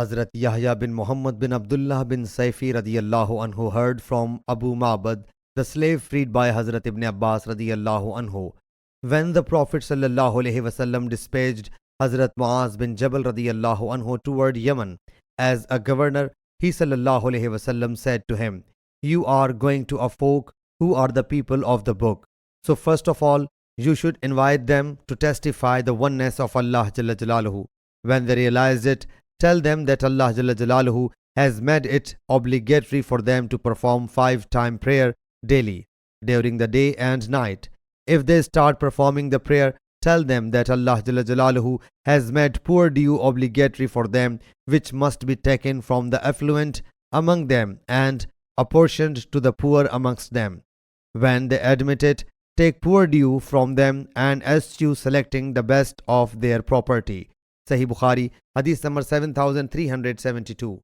Hazrat Yahya bin Muhammad bin Abdullah bin Saifi radiyallahu anhu heard from Abu Ma'bad, the slave freed by Hazrat Ibn Abbas radiyallahu anhu. When the Prophet sallallahu alaihi wasallam dispatched Hazrat Muaz bin Jabal radiyallahu anhu toward Yemen as a governor, he sallallahu alaihi wasallam said to him, "You are going to a folk who are the people of the book. So first of all, you should invite them to testify the oneness of Allah Jalla Jalaluhu. When they realize it, tell them that Allah Jalla Jalaluhu has made it obligatory for them to perform 5-time prayer daily, during the day and night. If they start performing the prayer, tell them that Allah Jalla Jalaluhu has made poor due obligatory for them, which must be taken from the affluent among them and apportioned to the poor amongst them. When they admit it, take poor due from them and eschew selecting the best of their property." Sahih Bukhari, Hadith number 7372.